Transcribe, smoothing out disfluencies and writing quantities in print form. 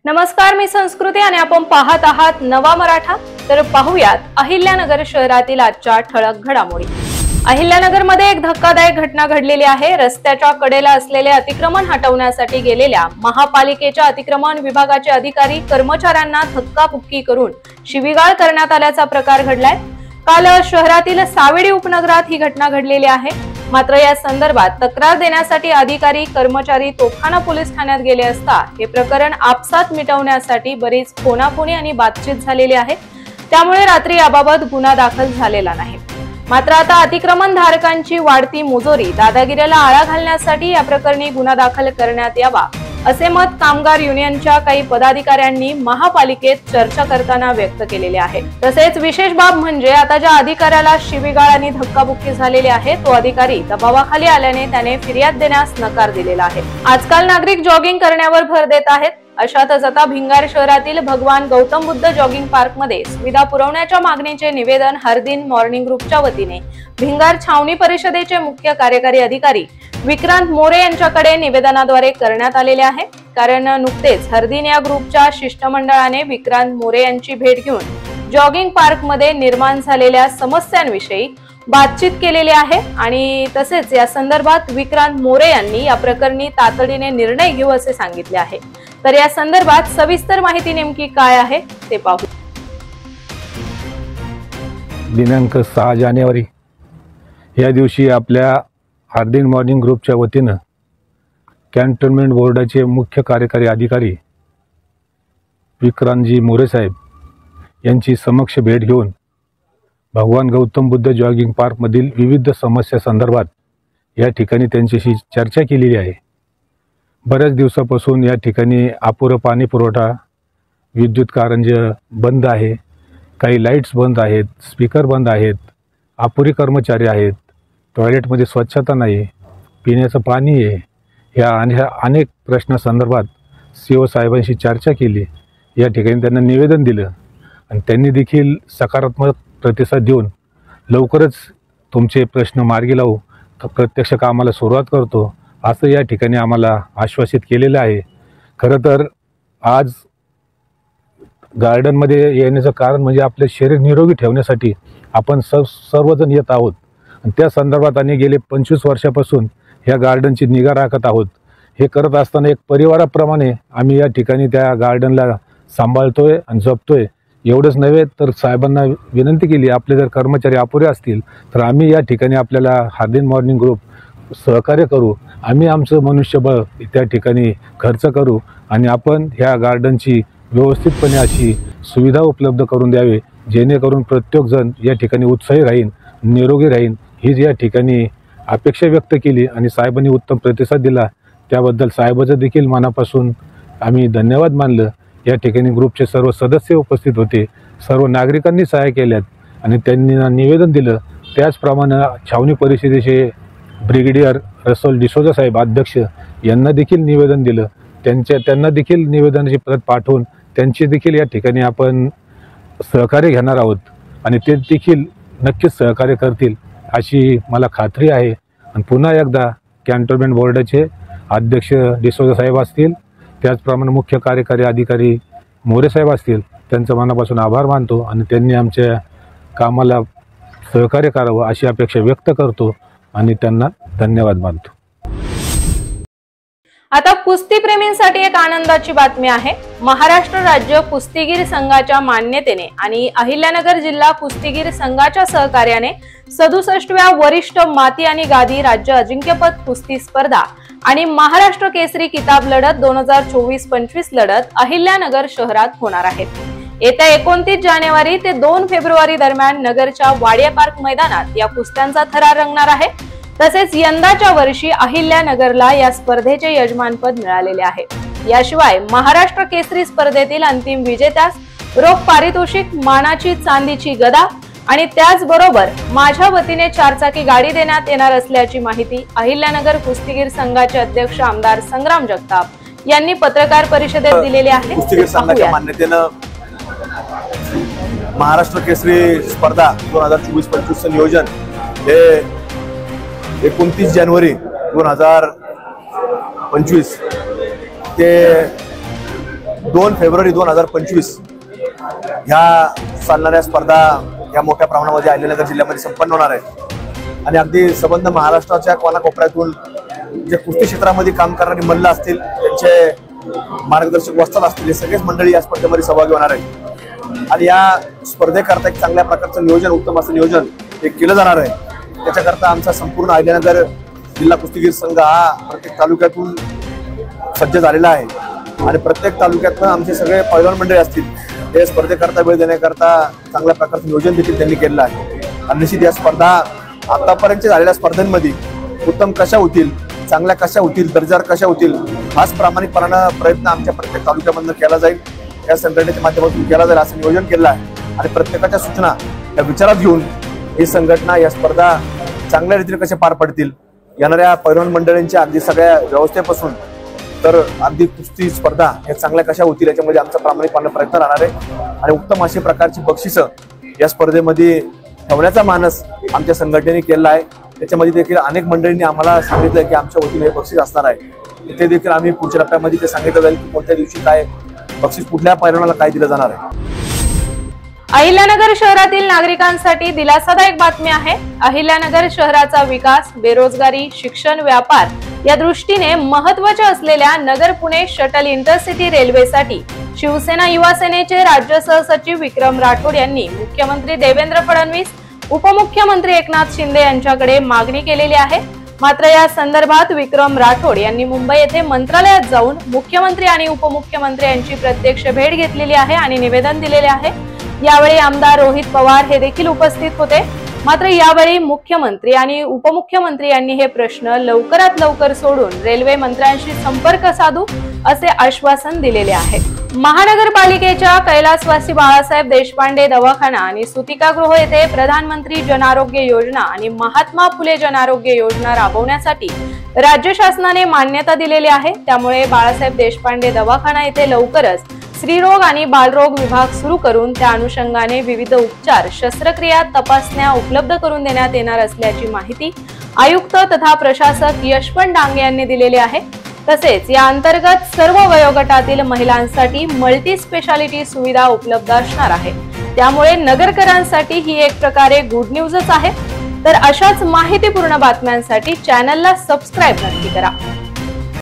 नमस्कार, मी संस्कृती आणि आपण पाहत आहात नवा मराठा। तर पाहूयात अहिल्यानगर शहरातील आजच्या ठळक घडामोडी। अहिल्यानगरमध्ये एक धक्कादायक घटना घडलेली आहे। रस्त्याच्या कडेला असलेले अतिक्रमण हटवण्यासाठी गेलेल्या महापालिकेच्या अतिक्रमण विभागाचे अधिकारी कर्मचाऱ्यांना धक्काबुक्की करून शिवीगाळ करण्यात आल्याचा प्रकार घडलाय। काल शहरातील सावेडी उपनगरात ही घटना घडलेली आहे। मात्र या संदर्भात तक्रार देण्यासाठी अधिकारी कर्मचारी तोफखाना पोलीस ठाण्यात गेले असता हे प्रकरण आपसात मिटवण्यासाठी बरीच फोनाफोनी आणि बातचीत झालेली आहे। त्यामुळे रात्री याबाबत गुन्हा दाखल झालेला नाही। मात्र आता अतिक्रमण धारकांची वाढती मुजोरी दादागिरीला आळा घालण्यासाठी या प्रकरणी गुन्हा दाखल करण्यात यावा असे मत कामगार युनियनच्या काही पदाधिकाऱ्यांनी महापालिकेत चर्चा करताना व्यक्त केलेले आहे। तसेच विशेष बाब म्हणजे आता ज्या अधिकाऱ्याला शिवीगाळ आणि धक्काबुक्की झालेली आहे तो अधिकारी दबावाखाली आल्याने त्याने फिर्याद देण्यास नकार दिलेला आहे। आजकाल नागरिक जॉगिंग करण्यावर भर देत आहेत। अशातच आता भिंगार शहरातील भगवान गौतम बुद्ध जॉगिंग पार्क मध्ये सुविधा पुरवण्याच्या मागणीचे निवेदन हरदिन मॉर्निंग ग्रुपच्या वतीने भिंगार छावणी परिषदेचे मुख्य कार्यकारी अधिकारी विक्रांत मोरे यांच्याकडे निवेदनाद्वारे करण्यात आलेले आहे। कारण नुकतेच हरदिन या ग्रुपच्या शिष्टमंडळाने विक्रांत मोरे यांची भेट घेऊन जॉगिंग पार्क मध्ये निर्माण झालेल्या समस्यांविषयी बातचीत केलेली आहे आणि तसेच या संदर्भात विक्रांत मोरे यांनी या प्रकरणी तातडीने निर्णय घेऊ असे सांगितले आहे। तर या संदर्भात सविस्तर माहिती नेमकी काय आहे ते पाहू। दिनांक 6 जानेवारी या दिवशी आपल्या हरदिन मॉर्निंग ग्रुपच्या वतीने कॅन्टोन्मेंट बोर्डाचे मुख्य कार्यकारी अधिकारी विक्रांतजी मोरे साहेब यांची समक्ष भेट घेऊन भगवान गौतम बुद्ध जॉगिंग पार्क मधील विविध समस्या संदर्भात या ठिकाणी त्यांच्याशी चर्चा केलेली आहे। बऱ्याच दिवसापासून या ठिकाणी अपुरा पाणी पुरवठा, विद्युत कारंजे बंद आहे, काही लाईट्स बंद आहेत, स्पीकर बंद आहेत, अपुरी कर्मचारी आहेत, टॉयलेटमध्ये स्वच्छता नाही, पिण्याचं पाणी आहे, या अनेक प्रश्नासंदर्भात सीओ साहेबांशी चर्चा केली। या ठिकाणी त्यांना निवेदन दिलं आणि त्यांनी देखील सकारात्मक प्रतिसाद देऊन लवकरच तुमचे प्रश्न मार्गी लावू, प्रत्यक्ष कामाला सुरुवात करतो असं या ठिकाणी आम्हाला आश्वासित केलेलं आहे। खरं तर आज गार्डनमध्ये येण्याचं कारण म्हणजे आपले शरीर निरोगी ठेवण्यासाठी आपण सर्वजण येत आहोत आणि त्या संदर्भात आणि गेले 25 वर्षापासून ह्या गार्डनची निगा राखत आहोत। हे करत असताना एक परिवाराप्रमाणे आम्ही या ठिकाणी त्या गार्डनला सांभाळतोय आणि जपतोय। एवढंच नव्हे तर साहेबांना विनंती केली, आपले जर कर्मचारी अपुरे असतील तर आम्ही या ठिकाणी आपल्याला हरदिन मॉर्निंग ग्रुप सहकार्य करू, आम्ही आमचं मनुष्यबळ त्या ठिकाणी खर्च करू आणि आपण ह्या गार्डनची व्यवस्थितपणे अशी सुविधा उपलब्ध करून द्यावे जेणेकरून प्रत्येकजण या ठिकाणी उत्साही राहीन, निरोगी राहीन हीच या ठिकाणी अपेक्षा व्यक्त केली आणि साहेबांनी उत्तम प्रतिसाद दिला। त्याबद्दल साहेबांचं देखील मनापासून आम्ही धन्यवाद मानलं। या ठिकाणी ग्रुपचे सर्व सदस्य उपस्थित होते, सर्व नागरिकांनी सहाय्य केल्यात आणि त्यांनी निवेदन दिलं। त्याचप्रमाणे छावणी परिषदेचे ब्रिगेडियर रसल डिसोजा साहेब अध्यक्ष यांना देखील निवेदन दिलं। त्यांना देखील निवेदनाची प्रत पाठवून त्यांची देखील या ठिकाणी आपण सहकार्य घेणार आहोत आणि ते देखील नक्कीच सहकार्य करतील अशी मला खात्री आहे। आणि पुन्हा एकदा कॅन्टोन्मेंट बोर्डाचे अध्यक्ष डिसोजा साहेब असतील, त्याचप्रमाणे मुख्य कार्यकारी अधिकारी मोरे साहेब असतील, त्यांचं मनापासून आभार मानतो आणि त्यांनी आमच्या कामाला सहकार्य करावं अशी अपेक्षा व्यक्त करतो आणि त्यांना धन्यवाद मानतो। आता कुस्ती प्रेमींसाठी एक आनंदाची बातमी आहे। महाराष्ट्र राज्य कुस्तीगीर संघाच्या मान्यतेने आणि अहिल्यानगर जिल्हा कुस्तीगीर संघाच्या सहकार्याने 67व्या वरिष्ठ माती आणि गादी राज्य अजिंक्यपद कुस्ती स्पर्धा आणि महाराष्ट्र केसरी किताब लढत 2024-25 लढत अहिल्यानगर शहरात होणार आहेत। येत्या 29 जानेवारी ते 2 फेब्रुवारी दरम्यान नगरच्या वाडिया पार्क मैदानात या कुस्त्यांचा थरार रंगणार आहे। तसेच यंदाच्या वर्षी अहिल्यानगरला या स्पर्धेचे यजमानपद मिळालेले आहे। याशिवाय महाराष्ट्र केसरी स्पर्धेतील अंतिम विजेत्यास रोख पारितोषिक, मानाची चांदीची गदा आणि त्याचबरोबर माझ्या वतीने 4 चाकी गाडी देण्यात येणार असल्याची माहिती अहिल्यानगर कुस्तीगीर संघाचे अध्यक्ष आमदार संग्राम जगताप यांनी पत्रकार परिषदेत दिलेली आहे। कुस्तीगीर संघाच्या मान्यतेने महाराष्ट्र केसरी स्पर्धा 2024-25 नियोजन हे 29 जानेवारी 2025 ते 2 फेब्रुवारी 2025 ह्या चालणाऱ्या स्पर्धा या मोठ्या प्रमाणामध्ये अहिल्यानगर जिल्ह्यामध्ये संपन्न होणार आहे आणि अगदी संबंध महाराष्ट्राच्या कोनाकोपऱ्यातून जे कुस्ती क्षेत्रामध्ये काम करणारी मल्ल असतील, त्यांचे मार्गदर्शक वस्ताद असतील, हे सगळेच मंडळी या स्पर्धेमध्ये सहभागी होणार आहे आणि या स्पर्धेकरता एक चांगल्या प्रकारचं नियोजन, उत्तम असं नियोजन हे केलं जाणार आहे. त्याच्याकरता आमचा संपूर्ण अहिल्यानगर जिल्हा कुस्तीगीर संघ हा प्रत्येक तालुक्यातून सज्ज झालेला आहे आणि प्रत्येक तालुक्यातनं आमचे सगळे पैलवान मंडळी असतील, हे स्पर्धेकरता वेळ देण्याकरता चांगल्या प्रकारचं नियोजन देखील त्यांनी केलेलं आहे. आणि निश्चित या स्पर्धा आतापर्यंत झालेल्या स्पर्धांमध्ये उत्तम कशा होतील, चांगल्या कशा होतील, दर्जादार कशा होतील, हाच प्रामाणिकपणानं प्रयत्न आमच्या प्रत्येक तालुक्यामधून केला जाईल, या संघटनेच्या माध्यमातून केला जाईल असं नियोजन केलं आहे आणि प्रत्येकाच्या सूचना या विचारात घेऊन ही संघटना या स्पर्धा चांगल्या रीतीने कशा पार पडतील, येणाऱ्या पैलवान मंडळींच्या अगदी सगळ्या व्यवस्थेपासून तर अगदी कुस्ती स्पर्धा या चांगल्या कशा होतील याच्यामध्ये आमचा प्रामाणिकपणे प्रयत्न राहणार आहे आणि उत्तम अशी प्रकारची बक्षिसं या स्पर्धेमध्ये ठेवण्याचा मानस आमच्या संघटनेने केला आहे. त्याच्यामध्ये देखील अनेक मंडळींनी आम्हाला सांगितलं की आमच्या वतीने हे बक्षीस असणार आहे. ते देखील आम्ही पुढच्या टप्प्यामध्ये ते सांगितलं जाईल की कोणत्या दिवशी काय बक्षीस, कुठल्या पैलवानाला काय दिलं जाणार आहे. अहिल्यानगर शहरातील नागरिकांसाठी दिलासादायक बातमी आहे. अहिल्यानगर शहराचा विकास, बेरोजगारी, शिक्षण, व्यापार या दृष्टीने महत्त्वाच्या असलेल्या नगर पुणे शटल इंटरसिटी रेल्वेसाठी शिवसेना युवा सेनेचे राज्य सहसचिव विक्रम राठोड यांनी मुख्यमंत्री देवेंद्र फडणवीस, उपमुख्यमंत्री एकनाथ शिंदे यांच्याकडे मागणी केलेली आहे. मात्र या संदर्भात विक्रम राठोड यांनी मुंबई येथे मंत्रालयात जाऊन मुख्यमंत्री आणि उपमुख्यमंत्री यांची प्रत्यक्ष भेट घेतलेली आहे आणि निवेदन दिलेले आहे. यावेळी आमदार रोहित पवार हे देखील उपस्थित होते. मात्र यावेळी मुख्यमंत्री आणि उपमुख्यमंत्री यांनी हे प्रश्न लवकरात लवकर सोडून रेल्वे मंत्र्यांशी संपर्क साधू असे आश्वासन दिलेले आहे. महानगरपालिकेच्या कैलासवासी बाळासाहेब देशपांडे दवाखाना आणि सुतिकागृह येथे प्रधानमंत्री जन आरोग्य योजना आणि महात्मा फुले जन आरोग्य योजना राबवण्यासाठी राज्य शासनाने मान्यता दिलेली आहे. त्यामुळे बाळासाहेब देशपांडे दवाखाना येथे लवकरच स्त्रीरोग आणि बालरोग विभाग सुरू करून त्या अनुषंगाने विविध उपचार, शस्त्रक्रिया, तपासण्या उपलब्ध करून देण्यात येणार असल्याची माहिती आयुक्त तथा प्रशासक यशवंत डांगे यांनी दिलेली आहे. तसेच या अंतर्गत सर्व वयोगटातील महिलांसाठी मल्टी स्पेशालिटी सुविधा उपलब्ध असणार आहे. त्यामुळे नगरकरांसाठी ही एक प्रकारे गुड न्यूजच आहे. तर अशाच माहितीपूर्ण बातम्यांसाठी चॅनलला सबस्क्राईब नक्की करा.